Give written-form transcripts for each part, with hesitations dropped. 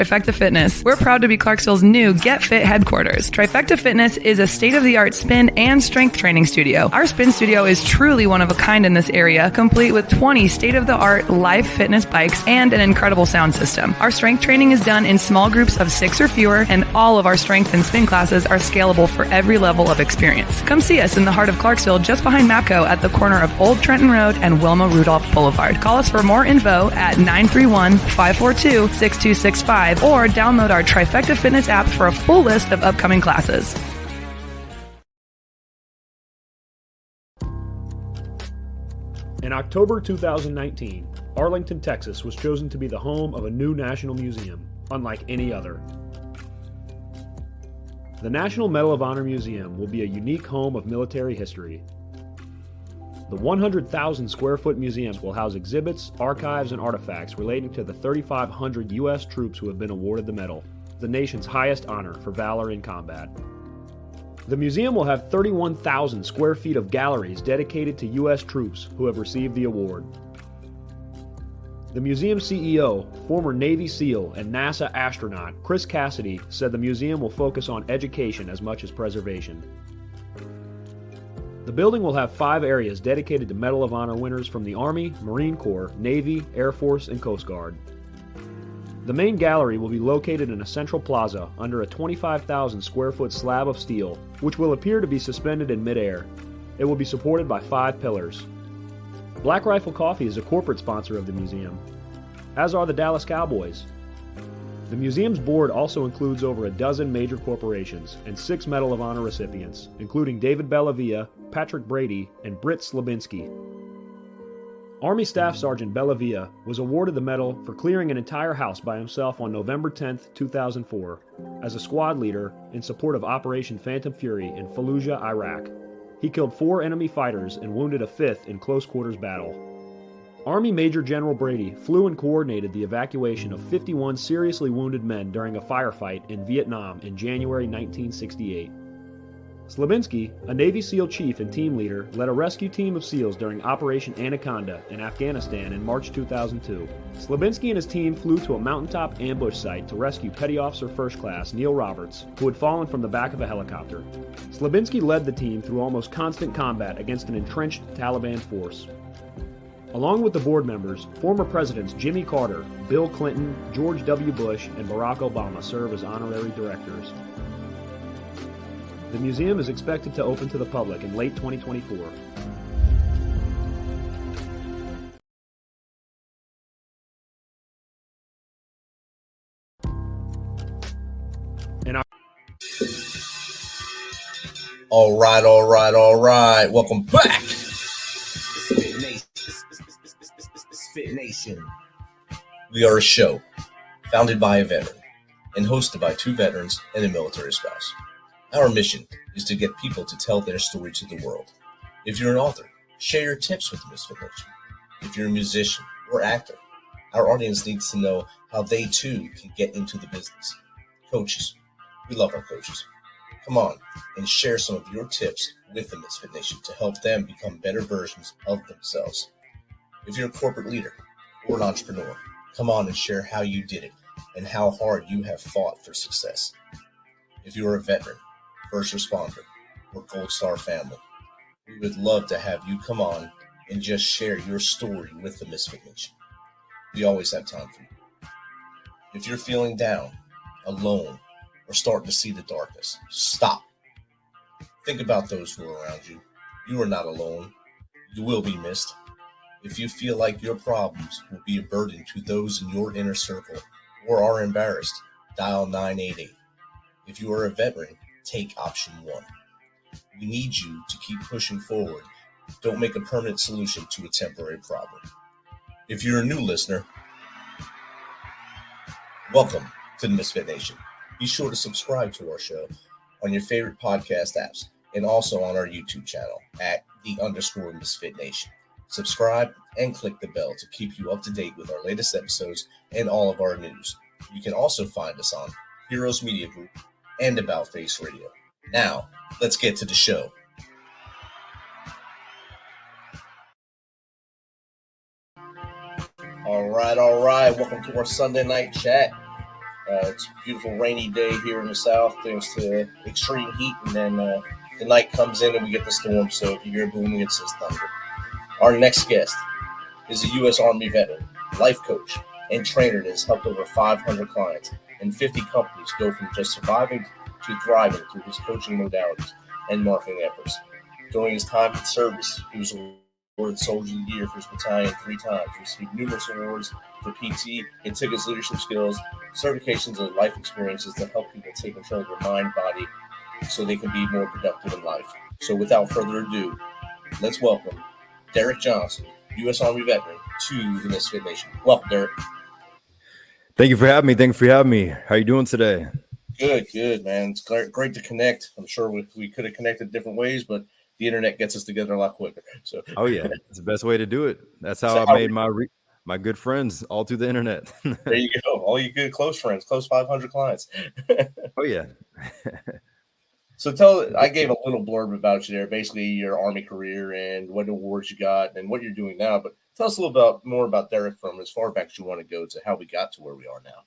Trifecta Fitness. We're proud to be Clarksville's new Get Fit headquarters. Trifecta Fitness is a state-of-the-art spin and strength training studio. Our spin studio is truly one of a kind in this area, complete with 20 state-of-the-art live fitness bikes and an incredible sound system. Our strength training is done in small groups of 6 or fewer, and all of our strength and spin classes are scalable for every level of experience. Come see us in the heart of Clarksville, just behind MAPCO at the corner of Old Trenton Road and Wilma Rudolph Boulevard. Call us for more info at 931-542-6265 or download our Trifecta Fitness app for a full list of upcoming classes. In October 2019, Arlington, Texas was chosen to be the home of a new national museum, unlike any other. The National Medal of Honor Museum will be a unique home of military history. The 100,000 square foot museum will house exhibits, archives, and artifacts relating to the 3,500 U.S. troops who have been awarded the medal, the nation's highest honor for valor in combat. The museum will have 31,000 square feet of galleries dedicated to U.S. troops who have received the award. The museum's CEO, former Navy SEAL and NASA astronaut Chris Cassidy, said the museum will focus on education as much as preservation. The building will have 5 areas dedicated to Medal of Honor winners from the Army, Marine Corps, Navy, Air Force, and Coast Guard. The main gallery will be located in a central plaza under a 25,000 square foot slab of steel, which will appear to be suspended in midair. It will be supported by 5 pillars. Black Rifle Coffee is a corporate sponsor of the museum, as are the Dallas Cowboys. The museum's board also includes over a dozen major corporations and 6 Medal of Honor recipients, including David Bellavia, Patrick Brady, and Britt Slabinski. Army Staff Sergeant Bellavia was awarded the medal for clearing an entire house by himself on November 10, 2004, as a squad leader in support of Operation Phantom Fury in Fallujah, Iraq. He killed 4 enemy fighters and wounded a 5th in close quarters battle. Army Major General Brady flew and coordinated the evacuation of 51 seriously wounded men during a firefight in Vietnam in January 1968. Slabinski, a Navy SEAL chief and team leader, led a rescue team of SEALs during Operation Anaconda in Afghanistan in March 2002. Slabinski and his team flew to a mountaintop ambush site to rescue Petty Officer First Class Neil Roberts, who had fallen from the back of a helicopter. Slabinski led the team through almost constant combat against an entrenched Taliban force. Along with the board members, former presidents Jimmy Carter, Bill Clinton, George W. Bush, and Barack Obama serve as honorary directors. The museum is expected to open to the public in late 2024. All right. Welcome back. MisFitNation. We are a show founded by a veteran and hosted by 2 veterans and a military spouse. Our mission is to get people to tell their story to the world. If you're an author, share your tips with the MisFit Nation. If you're a musician or actor, our audience needs to know how they too can get into the business. Coaches, we love our coaches. Come on and share some of your tips with the MisFit Nation to help them become better versions of themselves. If you're a corporate leader or an entrepreneur, come on and share how you did it and how hard you have fought for success. If you're a veteran, first responder, or Gold Star family, we would love to have you come on and just share your story with the MisFit Nation. We always have time for you. If you're feeling down, alone, or starting to see the darkness, stop. Think about those who are around you. You are not alone. You will be missed. If you feel like your problems will be a burden to those in your inner circle or are embarrassed, dial 988. If you are a veteran, take option 1. We need you to keep pushing forward. Don't make a permanent solution to a temporary problem. If you're a new listener, welcome to the MisFit Nation. Be sure to subscribe to our show on your favorite podcast apps and also on our YouTube channel at @_MisFit Nation. Subscribe and click the bell to keep you up to date with our latest episodes and all of our news. You can also find us on Heroes Media Group and About Face Radio. Now, let's get to the show. All right. Welcome to our Sunday night chat. It's a beautiful rainy day here in the south, thanks to extreme heat, and then the night comes in and we get the storm. So if you hear booming, it's just thunder. Our next guest is a U.S. Army veteran, life coach, and trainer that has helped over 500 clients and 50 companies go from just surviving to thriving through his coaching modalities and marketing efforts. During his time in service, he was awarded Soldier of the Year for his battalion 3 times, received numerous awards for PT, and took his leadership skills, certifications, and life experiences to help people take control of their mind, body, so they can be more productive in life. So without further ado, let's welcome Derick Johnson, U.S. Army veteran, to the MisFit Nation. Welcome, Derick. Thank you for having me. How are you doing today? Good, man. It's great to connect. I'm sure we could have connected different ways, but the internet gets us together a lot quicker. So, oh yeah, it's the best way to do it. That's how I made my good friends all through the internet. There you go. All you good close friends, close 500 clients. Oh yeah. So I gave a little blurb about you there, basically your Army career and what awards you got and what you're doing now. But tell us a little more about Derick from as far back as you want to go to how we got to where we are now.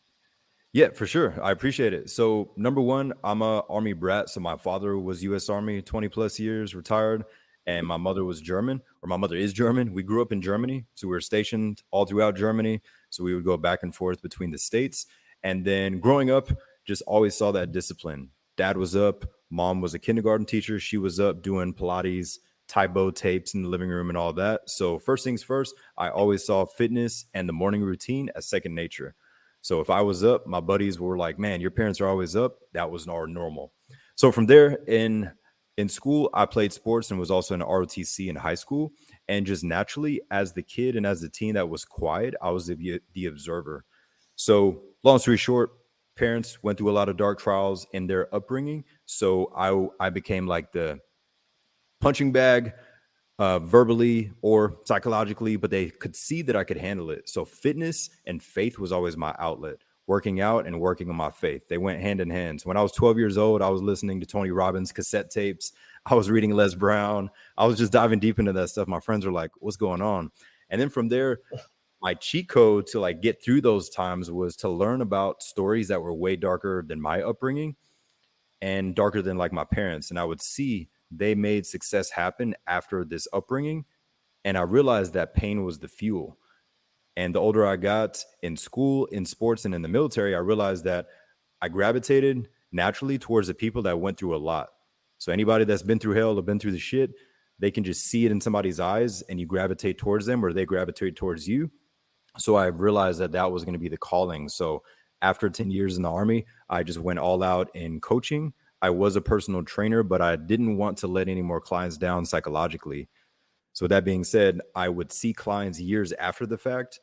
Yeah, for sure. I appreciate it. So number one, I'm a Army brat. So my father was U.S. Army, 20 plus years, retired. And my mother was German, or my mother is German. We grew up in Germany. So we were stationed all throughout Germany. So we would go back and forth between the states. And then growing up, just always saw that discipline. Dad was up. Mom was a kindergarten teacher. She was up doing Pilates, Taebo tapes in the living room and all that. So first things first, I always saw fitness and the morning routine as second nature. So if I was up, my buddies were like, man, your parents are always up. That was our normal. So from there in school, I played sports and was also in ROTC in high school. And just naturally, as the kid and as the teen that was quiet, I was the observer. So long story short, parents went through a lot of dark trials in their upbringing. So I became like the punching bag, verbally or psychologically, but they could see that I could handle it. So fitness and faith was always my outlet. Working out and working on my faith. They went hand in hand. So when I was 12 years old, I was listening to Tony Robbins cassette tapes. I was reading Les Brown. I was just diving deep into that stuff. My friends were like, what's going on? And then from there, my cheat code to like get through those times was to learn about stories that were way darker than my upbringing and darker than like my parents. And I would see they made success happen after this upbringing. And I realized that pain was the fuel. And the older I got in school, in sports, and in the military, I realized that I gravitated naturally towards the people that went through a lot. So anybody that's been through hell or been through the shit, they can just see it in somebody's eyes and you gravitate towards them or they gravitate towards you. So I realized that was going to be the calling. So after 10 years in the Army, I just went all out in coaching. I was a personal trainer, but I didn't want to let any more clients down psychologically. So with that being said, I would see clients years after the fact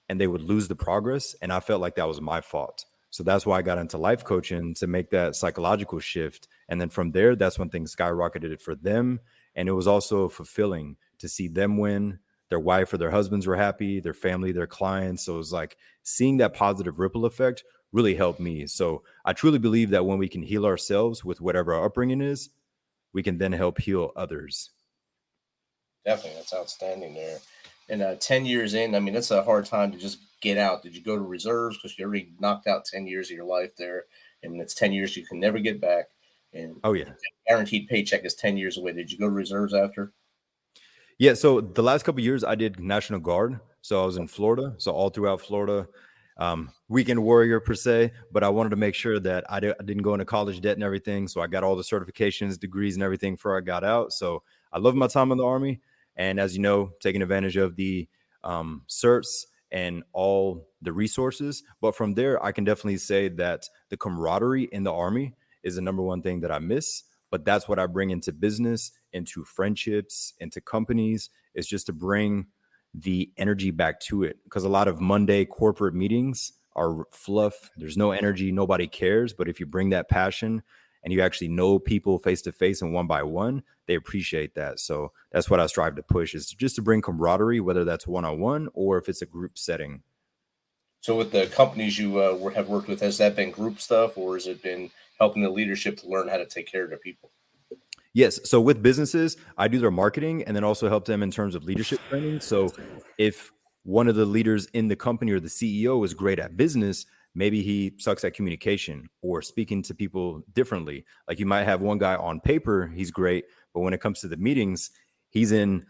and they would lose the progress. And I felt like that was my fault. So that's why I got into life coaching to make that psychological shift. And then from there, that's when things skyrocketed for them. And it was also fulfilling to see them win. Their wife or their husbands were happy, their family, their clients. So it was like seeing that positive ripple effect really helped me. So I truly believe that when we can heal ourselves with whatever our upbringing is, we can then help heal others. Definitely. That's outstanding there. And 10 years in, I mean, that's a hard time to just get out. Did you go to reserves? Because you already knocked out 10 years of your life there. And it's 10 years you can never get back. And oh, yeah. Guaranteed paycheck is 10 years away. Did you go to reserves after? Yeah. So the last couple of years I did National Guard. So I was in Florida. So all throughout Florida, weekend warrior per se, but I wanted to make sure that I didn't go into college debt and everything. So I got all the certifications, degrees and everything before I got out. So I love my time in the Army. And as you know, taking advantage of the certs and all the resources. But from there, I can definitely say that the camaraderie in the Army is the number one thing that I miss. But that's what I bring into business, into friendships, into companies. It's just to bring the energy back to it. Because a lot of Monday corporate meetings are fluff. There's no energy. Nobody cares. But if you bring that passion and you actually know people face to face and one by one, they appreciate that. So that's what I strive to push, is just to bring camaraderie, whether that's one-on-one or if it's a group setting. So with the companies you have worked with, has that been group stuff, or has it been helping the leadership to learn how to take care of their people? Yes. So with businesses, I do their marketing and then also help them in terms of leadership training. So if one of the leaders in the company or the CEO is great at business, maybe he sucks at communication or speaking to people differently. Like you might have one guy on paper, he's great, but when it comes to the meetings, he's in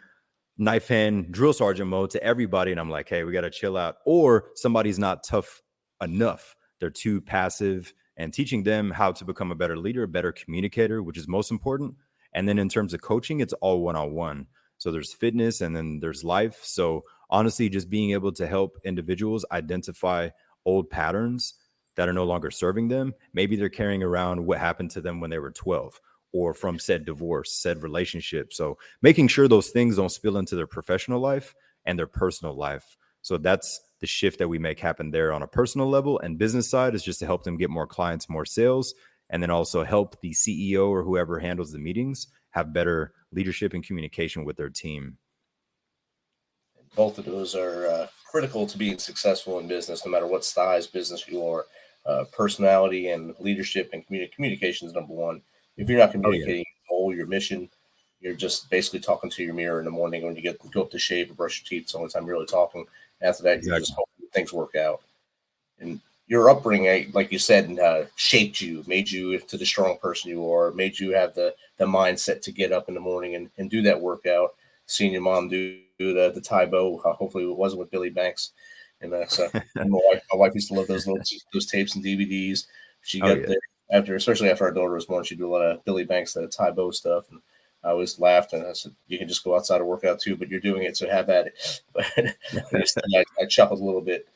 knife hand drill sergeant mode to everybody. And I'm like, hey, we got to chill out. Or somebody's not tough enough. They're too passive, and teaching them how to become a better leader, a better communicator, which is most important. And then in terms of coaching, it's all one-on-one. So there's fitness and then there's life. So honestly, just being able to help individuals identify old patterns that are no longer serving them. Maybe they're carrying around what happened to them when they were 12 or from said divorce, said relationship. So making sure those things don't spill into their professional life and their personal life. So that's the shift that we make happen there on a personal level. And business side is just to help them get more clients, more sales, and then also help the CEO or whoever handles the meetings have better leadership and communication with their team. Both of those are critical to being successful in business, no matter what size business you are. Personality and leadership and communication is number one. If you're not communicating your goal, your mission, you're just basically talking to your mirror in the morning when you go up to shave or brush your teeth. It's the only time you're really talking. After that, you're just hoping things work out. And your upbringing, like you said, shaped you, made you into the strong person you are, made you have the mindset to get up in the morning and do that workout. Seeing your mom do the Thai bow, hopefully it wasn't with Billy Banks. And so my wife used to love those tapes and DVDs. She got there especially after our daughter was born. She'd do a lot of Billy Banks, the Thai bow stuff. And I always laughed and I said, "You can just go outside and work out too, but you're doing it, so have at it." But I chuckled a little bit.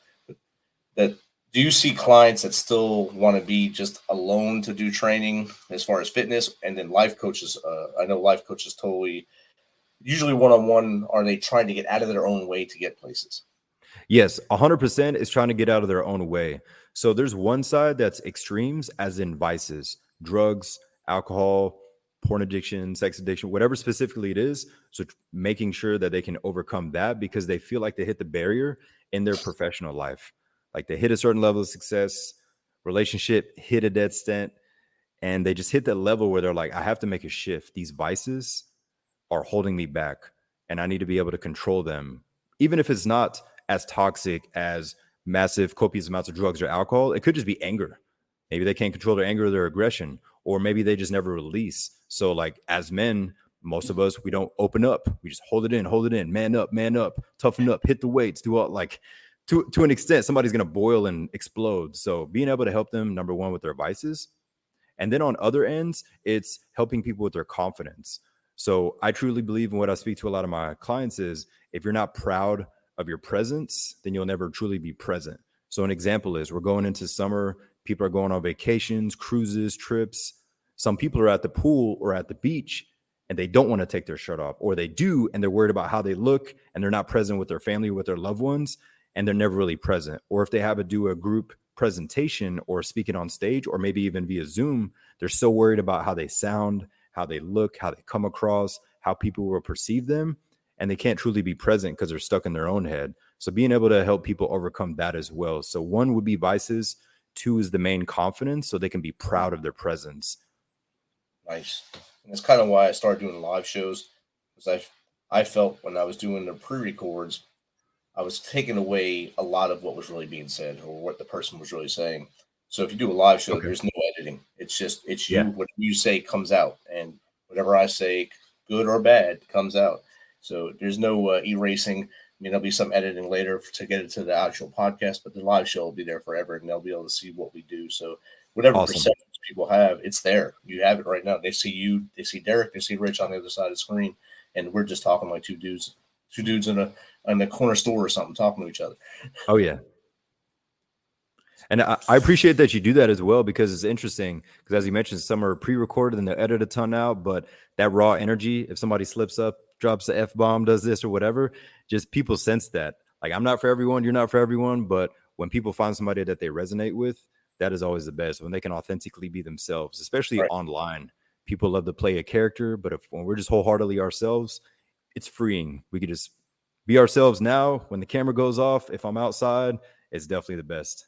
Do you see clients that still want to be just alone to do training as far as fitness, and then life coaches? I know life coaches totally. Usually one-on-one, are they trying to get out of their own way to get places? Yes, 100% is trying to get out of their own way. So there's one side that's extremes, as in vices, drugs, alcohol, porn addiction, sex addiction, whatever specifically it is. So making sure that they can overcome that because they feel like they hit the barrier in their professional life. Like they hit a certain level of success, relationship hit a dead stent, and they just hit that level where they're like, I have to make a shift. These vices are holding me back and I need to be able to control them. Even if it's not as toxic as massive copious amounts of drugs or alcohol, it could just be anger. Maybe they can't control their anger or their aggression, or maybe they just never release. So like as men, most of us, we don't open up. We just hold it in, man up, toughen up, hit the weights, do all like to an extent, somebody's going to boil and explode. So being able to help them, number one, with their vices. And then on other ends, it's helping people with their confidence. So I truly believe in what I speak to a lot of my clients is if you're not proud of your presence, then you'll never truly be present. So an example is we're going into summer. People are going on vacations, cruises, trips. Some people are at the pool or at the beach and they don't want to take their shirt off, or they do and they're worried about how they look and they're not present with their family, with their loved ones, and they're never really present. Or if they have to do a group presentation or speaking on stage or maybe even via Zoom, they're so worried about how they sound, how they look, how they come across, how people will perceive them, and they can't truly be present because they're stuck in their own head. So being able to help people overcome that as well. So one would be vices. Two is the main confidence, so they can be proud of their presence. Nice. And that's kind of why I started doing live shows, because I felt when I was doing the pre-records, I was taking away a lot of what was really being said or what the person was really saying. So if you do a live show, there's no editing. It's you. What you say comes out, and whatever I say, good or bad, comes out. So there's no erasing. I mean, there'll be some editing later to get it to the actual podcast, but the live show will be there forever, and they'll be able to see what we do. So whatever perceptions people have, it's there. You have it right now. They see you, they see Derick, they see Rich on the other side of the screen, and we're just talking like two dudes in a corner store or something, talking to each other. Oh yeah. And I appreciate that you do that as well, because it's interesting because as you mentioned, some are pre-recorded and they're edited a ton out, but that raw energy, if somebody slips up, drops the F-bomb, does this or whatever, just people sense that. Like, I'm not for everyone, you're not for everyone, but when people find somebody that they resonate with, that is always the best, when they can authentically be themselves, especially online. People love to play a character, but when we're just wholeheartedly ourselves, it's freeing. We could just be ourselves now. When the camera goes off, if I'm outside, it's definitely the best.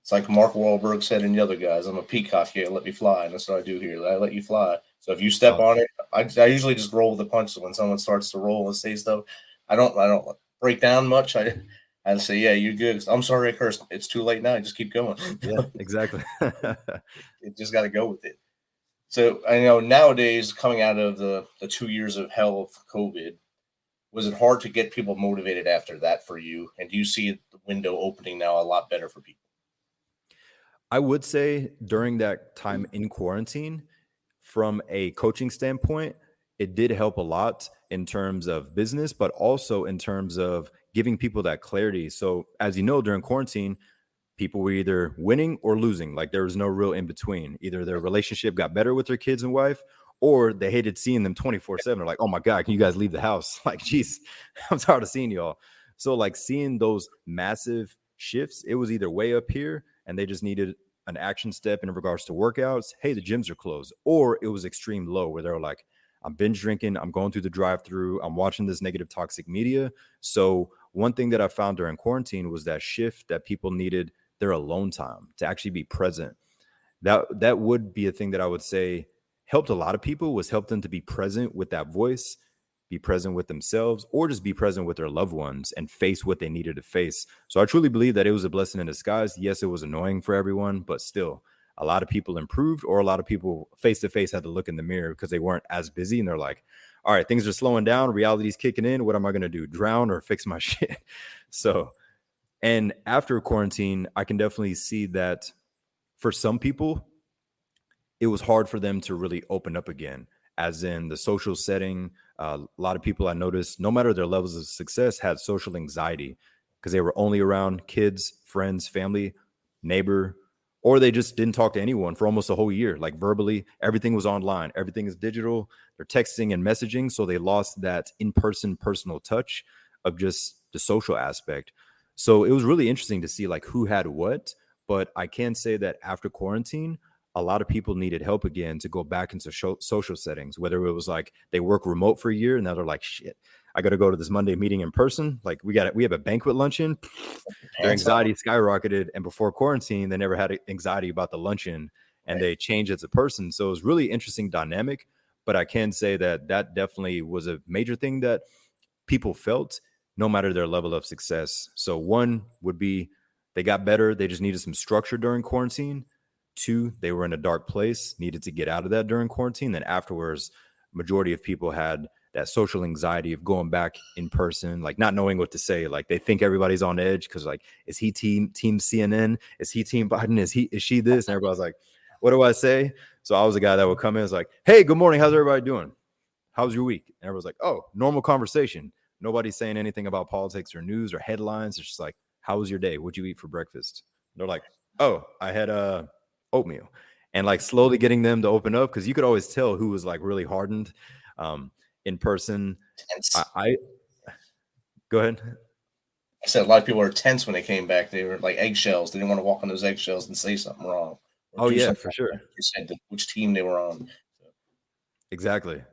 It's like Mark Wahlberg said in The Other Guys, I'm a peacock here, let me fly. And that's what I do here. I let you fly. So if you step on it, I usually just roll with the punches. When someone starts to roll and say stuff, I don't break down much. I I'd say, yeah, you're good. I'm sorry I cursed. It's too late now. Just keep going. Yeah, exactly. You just got to go with it. So I know nowadays, coming out of the 2 years of hell of COVID, was it hard to get people motivated after that for you? And do you see the window opening now a lot better for people? I would say during that time in quarantine, from a coaching standpoint, it did help a lot in terms of business, but also in terms of giving people that clarity. So, as you know, during quarantine, people were either winning or losing. Like there was no real in between. Either their relationship got better with their kids and wife, or they hated seeing them 24/7. They're like, oh my God, can you guys leave the house? Like, geez, I'm tired of seeing y'all. So, like seeing those massive shifts, it was either way up here and they just needed an action step in regards to workouts. Hey, the gyms are closed. Or it was extreme low where they were like, I'm binge drinking, I'm going through the drive-through, I'm watching this negative toxic media. So one thing that I found during quarantine was that shift that people needed their alone time to actually be present. That would be a thing that I would say helped a lot of people, was help them to be present with that voice, be present with themselves, or just be present with their loved ones and face what they needed to face. So I truly believe that it was a blessing in disguise. Yes, it was annoying for everyone, but still a lot of people improved, or a lot of people face to face had to look in the mirror because they weren't as busy and they're like, all right, things are slowing down, reality's kicking in. What am I going to do? Drown or fix my shit? So, and after quarantine, I can definitely see that for some people, it was hard for them to really open up again, as in the social setting. A lot of people I noticed, no matter their levels of success, had social anxiety because they were only around kids, friends, family, neighbor, or they just didn't talk to anyone for almost a whole year. Like verbally, everything was online, everything is digital. They're texting and messaging. So they lost that in-person personal touch of just the social aspect. So it was really interesting to see like who had what. But I can say that after quarantine, a lot of people needed help again to go back into social settings, whether it was like they work remote for a year and now they're like, shit, I got to go to this Monday meeting in person. Like we have a banquet luncheon. Their anxiety skyrocketed. And before quarantine, they never had anxiety about the luncheon, and they changed as a person. So it was really interesting dynamic. But I can say that that definitely was a major thing that people felt no matter their level of success. So one would be they got better. They just needed some structure during quarantine. Two, they were in a dark place, needed to get out of that during quarantine. Then afterwards, majority of people had that social anxiety of going back in person, like not knowing what to say. Like they think everybody's on edge because like, is he team CNN? Is he team Biden? Is she this? And everybody's like, what do I say? So I was the guy that would come in, was like, hey, good morning. How's everybody doing? How's your week? And everyone's like, oh, normal conversation. Nobody's saying anything about politics or news or headlines. It's just like, how was your day? What'd you eat for breakfast? And they're like, oh, I had oatmeal. And like slowly getting them to open up, because you could always tell who was like really hardened in person. I go ahead. I said a lot of people were tense when they came back. They were like eggshells. They didn't want to walk on those eggshells and say something wrong. Oh yeah, for sure. You said which team they were on. Exactly.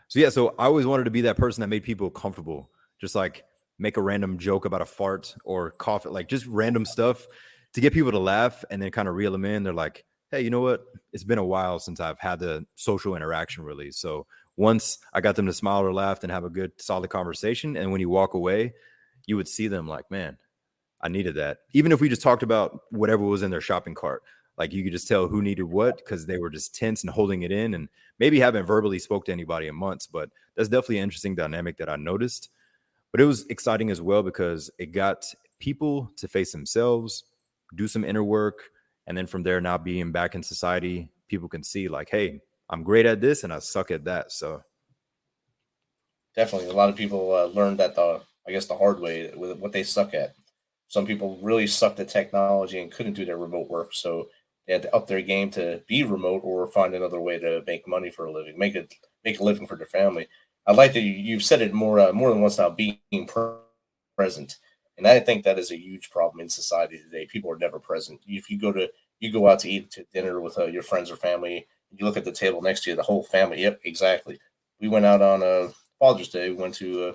So yeah, so I always wanted to be that person that made people comfortable. Just like make a random joke about a fart or cough, like just random stuff to get people to laugh and then kind of reel them in. They're like, hey, you know what? It's been a while since I've had the social interaction really. So once I got them to smile or laugh and have a good solid conversation, and when you walk away, you would see them like, man, I needed that. Even if we just talked about whatever was in their shopping cart, like you could just tell who needed what because they were just tense and holding it in and maybe haven't verbally spoke to anybody in months. But that's definitely an interesting dynamic that I noticed. But it was exciting as well because it got people to face themselves, do some inner work. And then from there, now being back in society, people can see like, hey, I'm great at this and I suck at that. So definitely a lot of people learned that the hard way with what they suck at. Some people really sucked at technology and couldn't do their remote work. So they had to up their game to be remote or find another way to make money for a living, make a living for their family. I like that you've said it more than once now, being present. And I think that is a huge problem in society today. People are never present. If you go out to eat to dinner with your friends or family, you look at the table next to you, the whole family. Yep, exactly. We went out on Father's Day. We went to a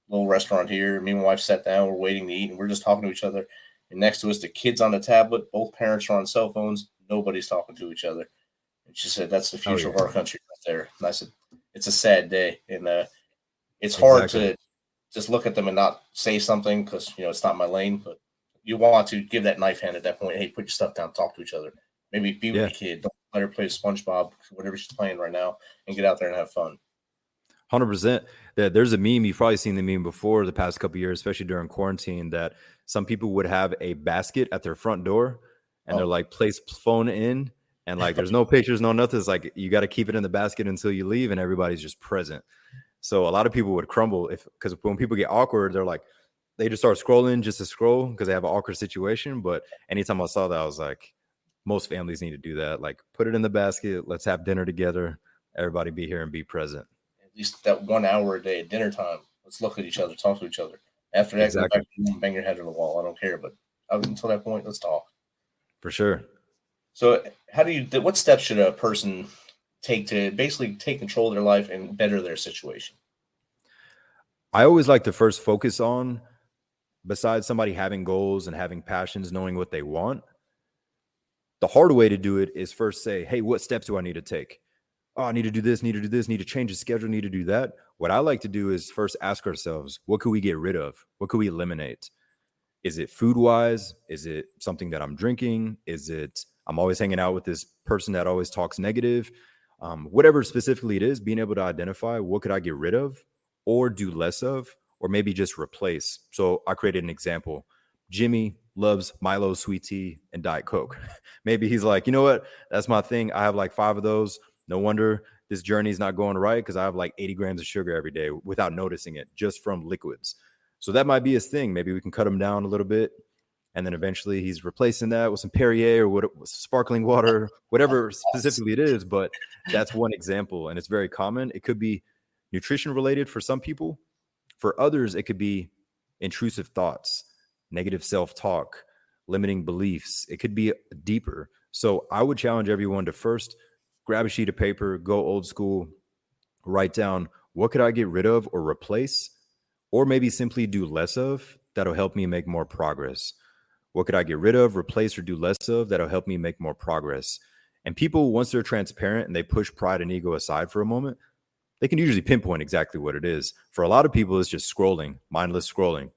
little restaurant here. Me and my wife sat down. We're waiting to eat, and we're just talking to each other. And next to us, the kids on the tablet. Both parents are on cell phones. Nobody's talking to each other. And she said, "That's the future of our country right there." And I said, "It's a sad day, and it's hard to just look at them and not say something because, it's not my lane. But you want to give that knife hand at that point. Hey, put your stuff down, talk to each other. Maybe be with Yeah. your kid. Don't let her play SpongeBob, whatever she's playing right now, and get out there and have fun. 100%. There's a meme, you've probably seen the meme before the past couple of years, especially during quarantine, that some people would have a basket at their front door and they're like, place phone in, and like there's no pictures, no nothing. It's like you got to keep it in the basket until you leave and everybody's just present. So a lot of people would crumble because when people get awkward, they're like, they just start scrolling just to scroll because they have an awkward situation. But anytime I saw that, I was like, most families need to do that. Like, put it in the basket. Let's have dinner together. Everybody be here and be present. At least that 1 hour a day at dinner time. Let's look at each other, talk to each other. After that, Exactly. go back and bang your head on the wall. I don't care. But up until that point, let's talk. For sure. So what steps should a person take to basically take control of their life and better their situation? I always like to first focus on, besides somebody having goals and having passions, knowing what they want, the hard way to do it is first say, hey, what steps do I need to take? Oh, I need to do this, need to change the schedule, need to do that. What I like to do is first ask ourselves, what could we get rid of? What could we eliminate? Is it food-wise? Is it something that I'm drinking? Is it I'm always hanging out with this person that always talks negative? Whatever specifically it is, being able to identify what could I get rid of or do less of, or maybe just replace. So I created an example. Jimmy loves Milo sweet tea and Diet Coke. Maybe he's like, you know what? That's my thing. I have like 5 of those. No wonder this journey is not going right because I have like 80 grams of sugar every day without noticing it, just from liquids. So that might be his thing. Maybe we can cut him down a little bit. And then eventually he's replacing that with some Perrier or sparkling water, whatever specifically it is. But that's one example. And it's very common. It could be nutrition related for some people. For others, it could be intrusive thoughts, negative self-talk, limiting beliefs. It could be deeper. So I would challenge everyone to first grab a sheet of paper, go old school, write down what could I get rid of or replace, or maybe simply do less of that'll help me make more progress. What could I get rid of, replace, or do less of that'll help me make more progress? And people, once they're transparent and they push pride and ego aside for a moment, they can usually pinpoint exactly what it is. For a lot of people, it's just scrolling, mindless scrolling.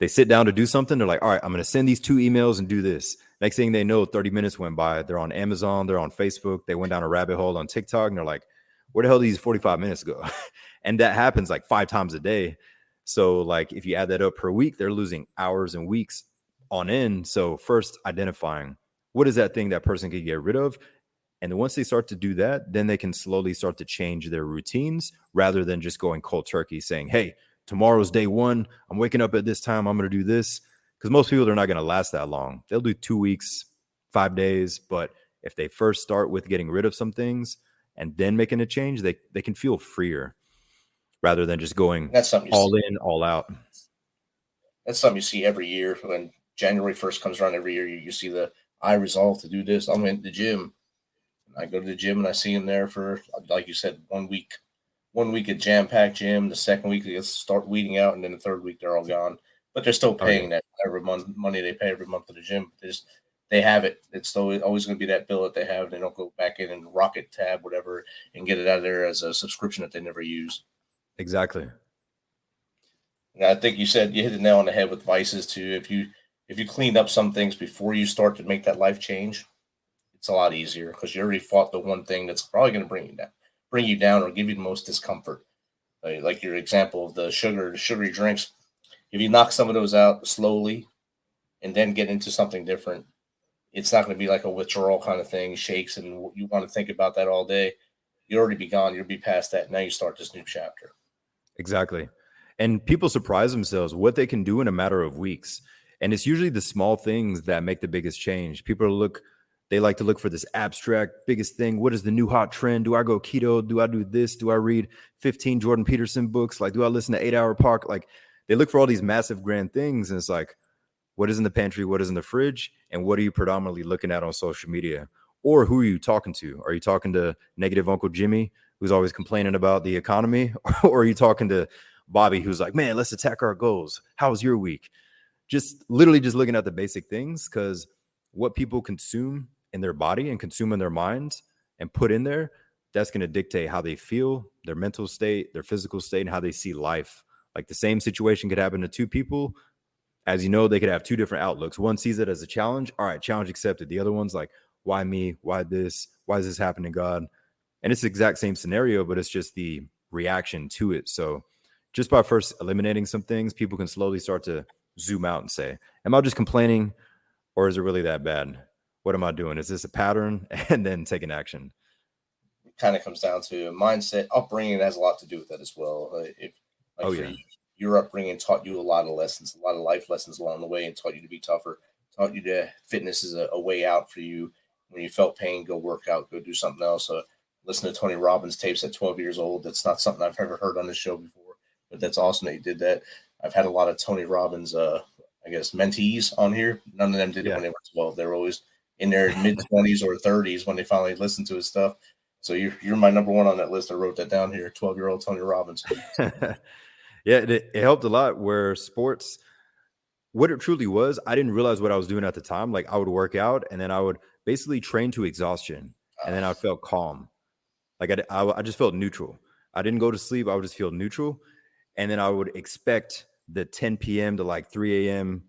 They sit down to do something. They're like, all right, I'm going to send these 2 emails and do this. Next thing they know, 30 minutes went by. They're on Amazon. They're on Facebook. They went down a rabbit hole on TikTok. And they're like, where the hell did these 45 minutes go? And that happens like 5 times a day. So like if you add that up per week, they're losing hours and weeks on end. So first identifying what is that thing that person could get rid of. And then once they start to do that, then they can slowly start to change their routines rather than just going cold turkey saying, hey, tomorrow's day 1. I'm waking up at this time. I'm going to do this. Because most people are not going to last that long. They'll do 2 weeks, 5 days. But if they first start with getting rid of some things and then making a change, they can feel freer rather than just going all in, all out. That's something you see every year. When January 1st comes around every year, you see I resolve to do this. I'm in the gym. I go to the gym and I see them there for, like you said, 1 week. 1 week at jam-packed gym. The second week they start weeding out, and then the third week they're all gone. But they're still paying that every month, money they pay every month to the gym. They have it. It's always going to be that bill that they have. They don't go back in and rocket tab whatever and get it out of there as a subscription that they never use. Exactly. And I think you hit the nail on the head with vices too. If you cleaned up some things before you start to make that life change, it's a lot easier because you already fought the one thing that's probably going to bring you down or give you the most discomfort. Like your example of the sugary drinks. If you knock some of those out slowly and then get into something different, it's not going to be like a withdrawal kind of thing, shakes, and you want to think about that all day. You'll already be gone. You'll be past that. Now you start this new chapter. Exactly. And people surprise themselves what they can do in a matter of weeks. And it's usually the small things that make the biggest change. They like to look for this abstract biggest thing. What is the new hot trend? Do I go keto? Do I do this? Do I read 15 Jordan Peterson books? Like, do I listen to 8 Hour Park? Like, they look for all these massive grand things. And it's like, what is in the pantry? What is in the fridge? And what are you predominantly looking at on social media? Or who are you talking to? Are you talking to negative Uncle Jimmy, who's always complaining about the economy? Or are you talking to Bobby, who's like, man, let's attack our goals. How was your week? Just literally just looking at the basic things, because what people consume in their body and consume in their minds and put in there, that's going to dictate how they feel, their mental state, their physical state, and how they see life Like the same situation could happen to two people. As you know, they could have two different outlooks. One sees it as a challenge. All right, challenge accepted. The other one's like, why me? Why this? Why is this happening, God? And it's the exact same scenario, but it's just the reaction to it. So just by first eliminating some things, people can slowly start to zoom out and say, am I just complaining, or is it really that bad? What am I doing? Is this a pattern? And then taking action. It kind of comes down to mindset. Upbringing has a lot to do with that as well. Your upbringing taught you a lot of lessons, a lot of life lessons along the way, and taught you to be tougher, taught you that fitness is a way out for you. When you felt pain, go work out, go do something else. Listen to Tony Robbins tapes at 12 years old. That's not something I've ever heard on this show before, but that's awesome that you did that. I've had a lot of Tony Robbins, mentees on here. None of them did it when they were 12. They were always in their mid-20s or 30s when they finally listened to his stuff. So you're my number one on that list. I wrote that down here, 12-year-old Tony Robbins. Yeah, it helped a lot where sports, what it truly was, I didn't realize what I was doing at the time. Like I would work out and then I would basically train to exhaustion and then I felt calm. Like I just felt neutral. I didn't go to sleep. I would just feel neutral. And then I would expect the 10 p.m. to like 3 a.m.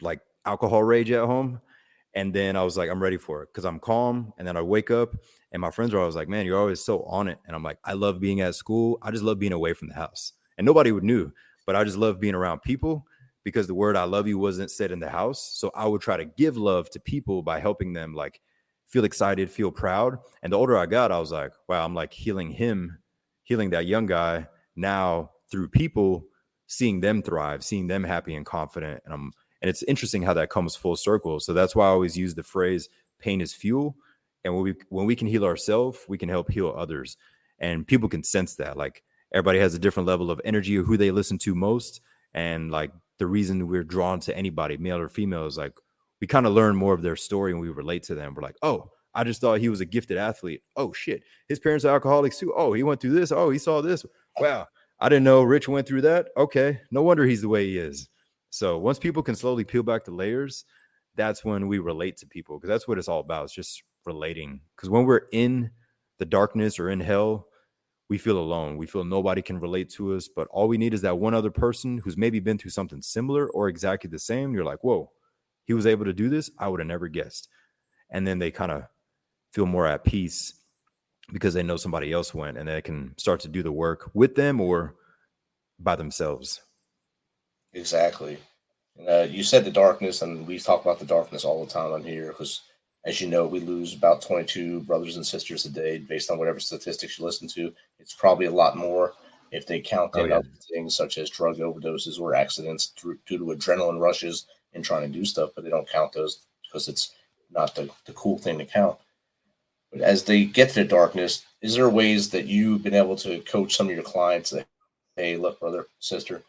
like alcohol rage at home. And then I was like, I'm ready for it because I'm calm. And then I wake up and my friends are always like, man, you're always so on it. And I'm like, I love being at school. I just love being away from the house. And nobody would knew, but I just love being around people because the word I love you wasn't said in the house. So I would try to give love to people by helping them like feel excited, feel proud. And the older I got, I was like, wow, I'm like healing that young guy now through people, seeing them thrive, seeing them happy and confident. And it's interesting how that comes full circle. So that's why I always use the phrase pain is fuel. And when we can heal ourselves, we can help heal others. And people can sense that. Like everybody has a different level of energy of who they listen to most. And like the reason we're drawn to anybody, male or female, is like we kind of learn more of their story and we relate to them. We're like, oh, I just thought he was a gifted athlete. Oh, shit. His parents are alcoholics too. Oh, he went through this. Oh, he saw this. Wow. I didn't know Rich went through that. Okay. No wonder he's the way he is. So once people can slowly peel back the layers, that's when we relate to people because that's what it's all about. It's just relating. Because when we're in the darkness or in hell, we feel alone. We feel nobody can relate to us. But all we need is that one other person who's maybe been through something similar or exactly the same. You're like, whoa, he was able to do this. I would have never guessed. And then they kind of feel more at peace because they know somebody else went and they can start to do the work with them or by themselves. Exactly. You said the darkness, and we talk about the darkness all the time on here because, as you know, we lose about 22 brothers and sisters a day based on whatever statistics you listen to. It's probably a lot more if they count in other things such as drug overdoses or accidents due to adrenaline rushes and trying to do stuff, but they don't count those because it's not the cool thing to count. But as they get to the darkness, is there ways that you've been able to coach some of your clients that, hey, look, brother, sister,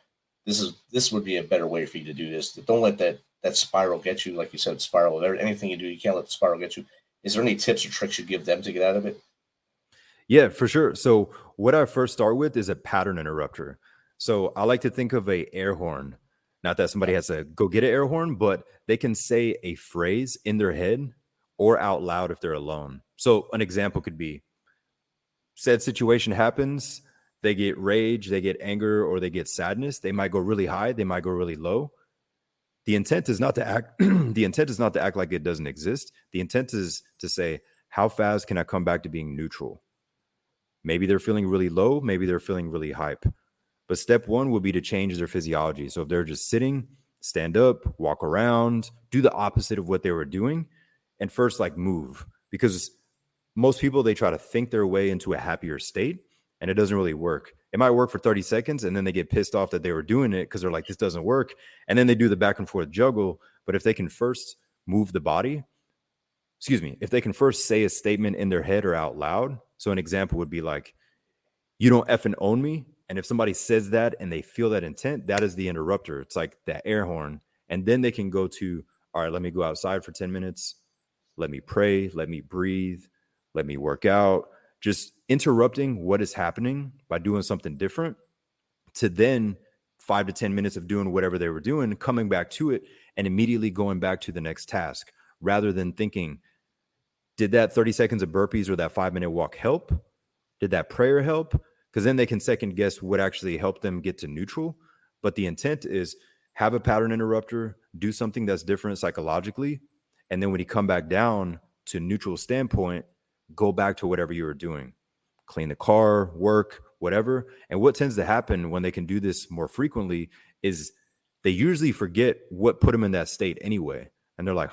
this would be a better way for you to do this. Don't let that spiral get you. Like you said, spiral. Anything you do, you can't let the spiral get you. Is there any tips or tricks you give them to get out of it? Yeah, for sure. So what I first start with is a pattern interrupter. So I like to think of a air horn. Not that somebody has to go get an air horn, but they can say a phrase in their head or out loud if they're alone. So an example could be, said situation happens, they get rage, they get anger, or they get sadness. They might go really high, they might go really low. The intent is not to act. The intent is not to act like it doesn't exist. The intent is to say, how fast can I come back to being neutral? Maybe they're feeling really low, maybe they're feeling really hype. But step one would be to change their physiology. So if they're just sitting, stand up, walk around, do the opposite of what they were doing, and first like move. Because most people, they try to think their way into a happier state, and it doesn't really work. It might work for 30 seconds, and then they get pissed off that they were doing it because they're like, this doesn't work. And then they do the back and forth juggle. But if they can first move the body, if they can first say a statement in their head or out loud. So an example would be like, you don't effing own me. And if somebody says that and they feel that intent, that is the interrupter. It's like that air horn. And then they can go to, all right, let me go outside for 10 minutes. Let me pray. Let me breathe. Let me work out. Just interrupting what is happening by doing something different to then 5 to 10 minutes of doing whatever they were doing, coming back to it and immediately going back to the next task rather than thinking, did that 30 seconds of burpees or that 5-minute walk help? Did that prayer help? because then they can second guess what actually helped them get to neutral. But the intent is have a pattern interrupter, do something that's different psychologically. And then when you come back down to neutral standpoint, go back to whatever you were doing, clean the car, work, whatever. And what tends to happen when they can do this more frequently is they usually forget what put them in that state anyway. And they're like,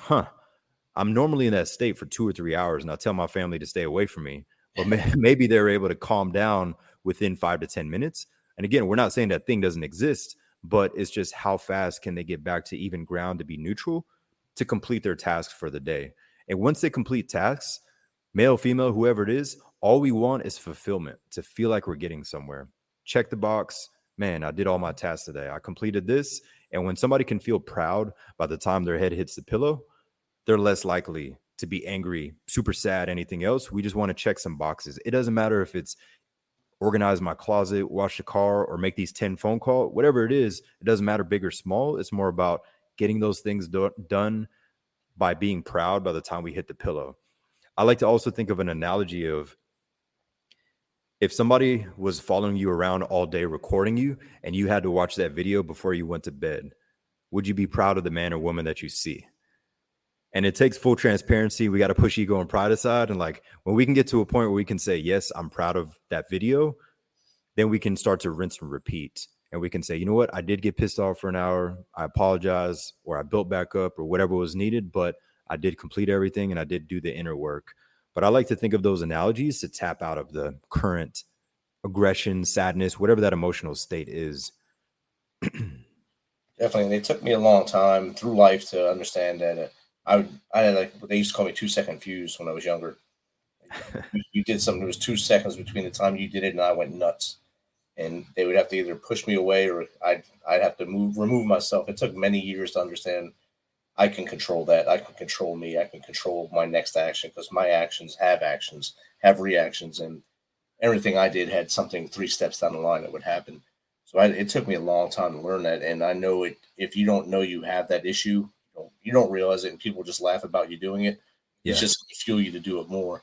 I'm normally in that state for 2 or 3 hours, and I tell my family to stay away from me. But maybe they're able to calm down within 5 to 10 minutes. And again, we're not saying that thing doesn't exist, but it's just how fast can they get back to even ground to be neutral to complete their tasks for the day. And once they complete tasks, male, female, whoever it is, all we want is fulfillment, to feel like we're getting somewhere. Check the box. Man, I did all my tasks today. I completed this. And when somebody can feel proud by the time their head hits the pillow, they're less likely to be angry, super sad, anything else. We just want to check some boxes. It doesn't matter if it's organize my closet, wash the car, or make these 10 phone calls, whatever it is, it doesn't matter big or small. It's more about getting those things done by being proud by the time we hit the pillow. I like to also think of an analogy of if somebody was following you around all day recording you and you had to watch that video before you went to bed, would you be proud of the man or woman that you see? And it takes full transparency. We got to push ego and pride aside. And like when we can get to a point where we can say, yes, I'm proud of that video, then we can start to rinse and repeat. And we can say, you know what? I did get pissed off for an hour. I apologize, or I built back up, or whatever was needed, but I did complete everything and I did do the inner work. But I like to think of those analogies to tap out of the current aggression, sadness, whatever that emotional state is. Definitely. And it took me a long time through life to understand that I had like what they used to call me 2-second fuse when I was younger. You did something, it was 2 seconds between the time you did it and I went nuts. And they would have to either push me away or I'd have to remove myself. It took many years to understand I can control that. I can control me. I can control my next action because my actions, have reactions, and everything I did had something 3 steps down the line that would happen. So it took me a long time to learn that. And I know it. If you don't know you have that issue, you don't realize it, and people just laugh about you doing it. Yeah. It's just to fuel you to do it more.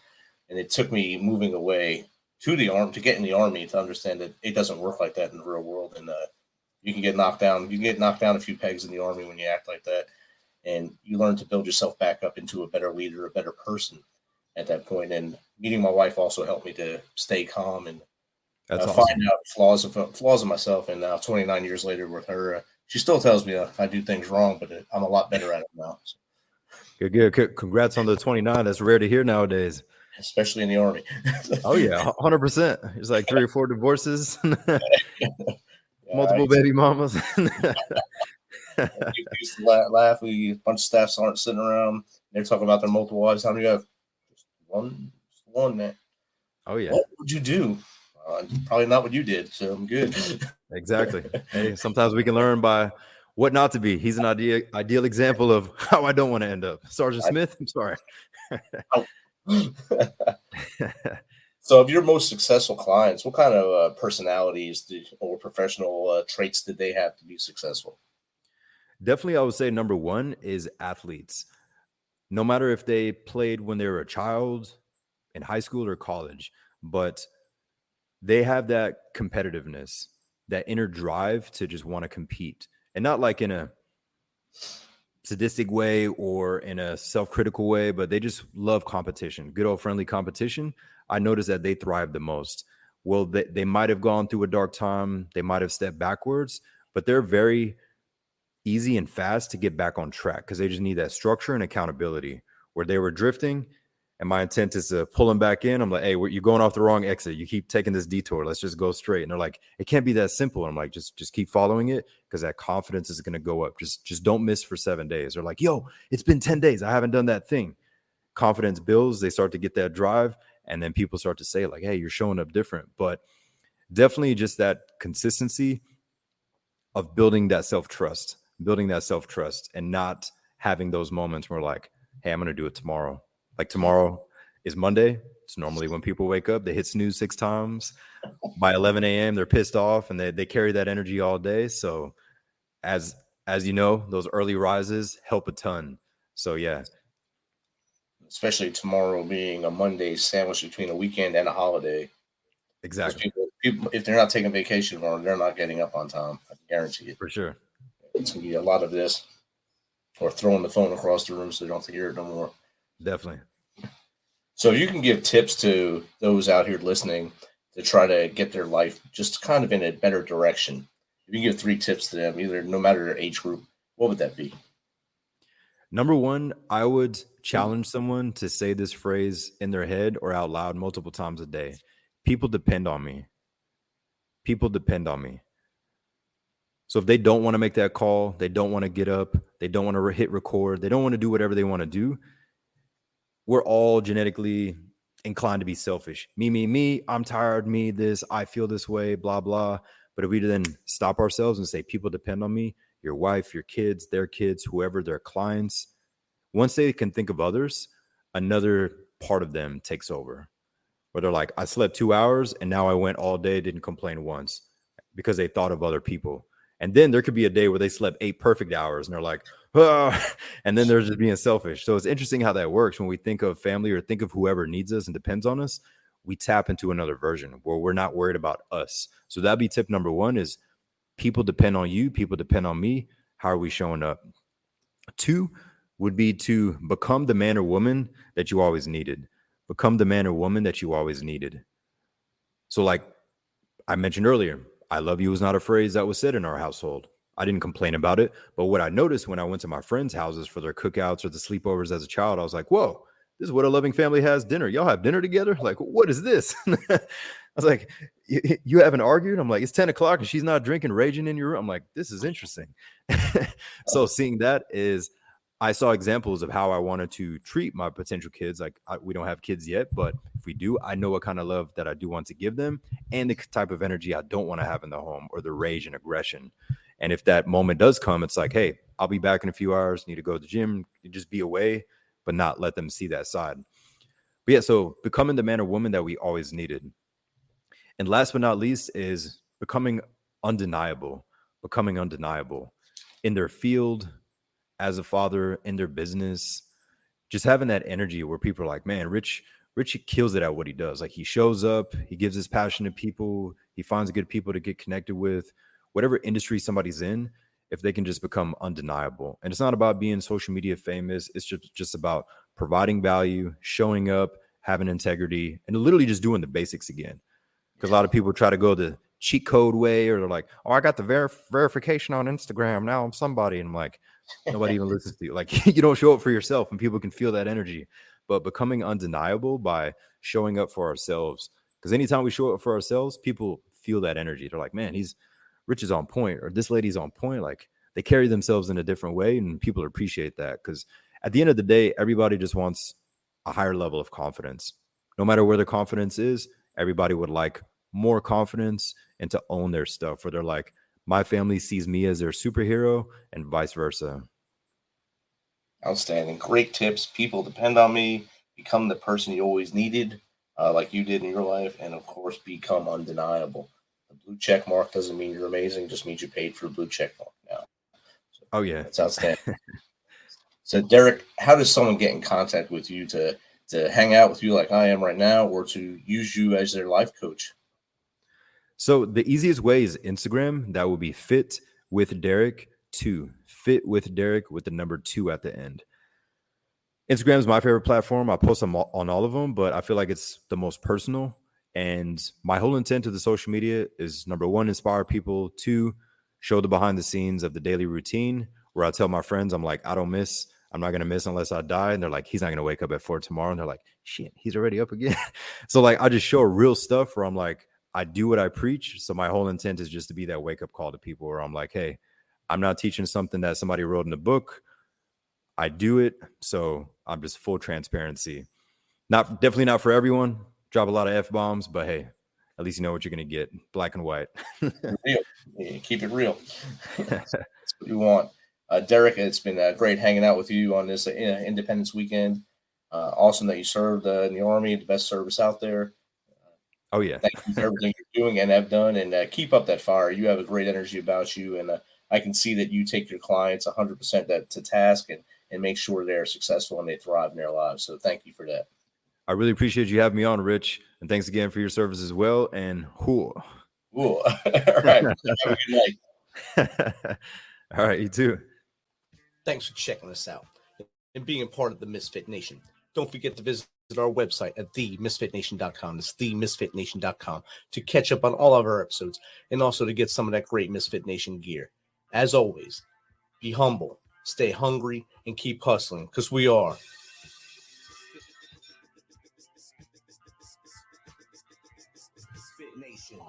And it took me moving away to get in the Army to understand that it doesn't work like that in the real world. And you can get knocked down. You can get knocked down a few pegs in the Army when you act like that. And you learn to build yourself back up into a better leader, a better person at that point. And meeting my wife also helped me to stay calm and Awesome. Find out flaws of myself. And now 29 years later with her, she still tells me if I do things wrong, but I'm a lot better at it now. So. Good. Congrats on the 29. That's rare to hear nowadays. Especially in the Army. Oh, yeah, 100%. There's like 3 or 4 divorces, multiple baby mamas. We used to laugh. A bunch of staffs aren't sitting around. They're talking about their multiple wives. How many you have? Just one, man. Oh, yeah. What would you do? Probably not what you did, so I'm good. Exactly. Hey, sometimes we can learn by what not to be. He's an ideal example of how I don't want to end up. Sergeant Smith, I'm sorry. So of your most successful clients, what kind of personalities or professional traits did they have to be successful? Definitely, I would say number one is athletes. No matter if they played when they were a child, in high school or college, but they have that competitiveness, that inner drive to just want to compete, and not like in a sadistic way or in a self-critical way, but they just love competition, good old friendly competition. I noticed that they thrive the most. Well, they might have gone through a dark time. They might have stepped backwards, but they're very easy and fast to get back on track because they just need that structure and accountability. Where they were drifting, and my intent is to pull them back in. I'm like, hey, you're going off the wrong exit. You keep taking this detour. Let's just go straight. And they're like, it can't be that simple. And I'm like, just keep following it because that confidence is going to go up. Just don't miss for 7 days. They're like, yo, it's been 10 days. I haven't done that thing. Confidence builds. They start to get that drive. And then people start to say like, hey, you're showing up different. But definitely just that consistency of building that self-trust and not having those moments where like, hey, I'm going to do it tomorrow. Like tomorrow is Monday. It's normally when people wake up, they hit snooze 6 times. By 11 a.m., they're pissed off and they carry that energy all day. So as you know, those early rises help a ton. So yeah. Especially tomorrow being a Monday sandwiched between a weekend and a holiday. Exactly. people, if they're not taking vacation tomorrow, they're not getting up on time. I can guarantee it. For sure. It's going to be a lot of this, or throwing the phone across the room so they don't have to hear it no more. Definitely. So you can give tips to those out here listening to try to get their life just kind of in a better direction. If you give 3 tips to them, either no matter their age group, what would that be? Number one, I would challenge someone to say this phrase in their head or out loud multiple times a day. People depend on me. People depend on me. So if they don't want to make that call, they don't want to get up, they don't want to hit record, they don't want to do whatever they want to do, we're all genetically inclined to be selfish. Me, I'm tired, me, this, I feel this way, blah, blah. But if we then stop ourselves and say, people depend on me, your wife, your kids, their kids, whoever, their clients, once they can think of others, another part of them takes over. Where they're like, I slept 2 hours and now I went all day, didn't complain once, because they thought of other people. And then there could be a day where they slept 8 perfect hours and they're like, oh, and then they're just being selfish. So it's interesting how that works. When we think of family or think of whoever needs us and depends on us, we tap into another version where we're not worried about us. So that'd be tip number one, is people depend on you. People depend on me. How are we showing up? 2 would be to become the man or woman that you always needed. Become the man or woman that you always needed. So like I mentioned earlier, I love you was not a phrase that was said in our household. I didn't complain about it. But what I noticed when I went to my friends' houses for their cookouts or the sleepovers as a child, I was like, whoa, this is what a loving family has dinner. Y'all have dinner together? Like, what is this? I was like, you haven't argued? I'm like, it's 10 o'clock and she's not drinking, raging in your room. I'm like, this is interesting. So seeing that is, I saw examples of how I wanted to treat my potential kids. Like we don't have kids yet, but if we do, I know what kind of love that I do want to give them and the type of energy I don't want to have in the home, or the rage and aggression. And if that moment does come, it's like, hey, I'll be back in a few hours, need to go to the gym, just be away, but not let them see that side. But yeah, so becoming the man or woman that we always needed. And last but not least is becoming undeniable in their field, as a father, in their business, just having that energy where people are like, man, Rich kills it at what he does. Like he shows up, he gives his passion to people, he finds good people to get connected with, whatever industry somebody's in, if they can just become undeniable. And it's not about being social media famous. It's just about providing value, showing up, having integrity, and literally just doing the basics again. Because a lot of people try to go the cheat code way, or they're like, oh, I got the verification on Instagram, now I'm somebody. And I'm like, nobody even listens to you. Like you don't show up for yourself, and people can feel that energy. But becoming undeniable by showing up for ourselves. Because anytime we show up for ourselves, people feel that energy. They're like, man, Rich is on point, or this lady's on point. Like they carry themselves in a different way, and people appreciate that. Because at the end of the day, everybody just wants a higher level of confidence. No matter where their confidence is, everybody would like more confidence and to own their stuff, where they're like, my family sees me as their superhero, and vice versa. Outstanding. Great tips. People depend on me. Become the person you always needed, like you did in your life. And of course, become undeniable. The blue check mark doesn't mean you're amazing, just means you paid for the blue check mark now. So oh, yeah. That's outstanding. So, Derick, how does someone get in contact with you to hang out with you like I am right now, or to use you as their life coach? So the easiest way is Instagram. That would be Fit with Derick 2. Fit with Derick with the number 2 at the end. Instagram is my favorite platform. I post on all of them, but I feel like it's the most personal. And my whole intent of the social media is, number 1, inspire people. 2, show the behind the scenes of the daily routine, where I tell my friends, I'm like, I'm not going to miss unless I die. And they're like, he's not going to wake up at 4 tomorrow. And they're like, shit, he's already up again. So like, I just show real stuff where I'm like, I do what I preach. So my whole intent is just to be that wake up call to people, where I'm like, hey, I'm not teaching something that somebody wrote in a book. I do it. So I'm just full transparency. Definitely not for everyone. Drop a lot of F-bombs, but hey, at least you know what you're going to get. Black and white. Real. Yeah, keep it real. That's what you want. Derick, it's been great hanging out with you on this Independence Weekend. Awesome that you served in the Army, the best service out there. Oh, yeah. Thank you for everything you're doing and have done, and keep up that fire. You have a great energy about you, and I can see that you take your clients 100% to task and make sure they're successful and they thrive in their lives. So thank you for that. I really appreciate you having me on, Rich. And thanks again for your service as well. And Ooh. All right. Have a good night. All right, you too. Thanks for checking us out and being a part of the MisFit Nation. Don't forget to visit our website at themisfitnation.com. It's themisfitnation.com to catch up on all of our episodes and also to get some of that great MisFit Nation gear. As always, be humble, stay hungry, and keep hustling, because we are MisFit Nation.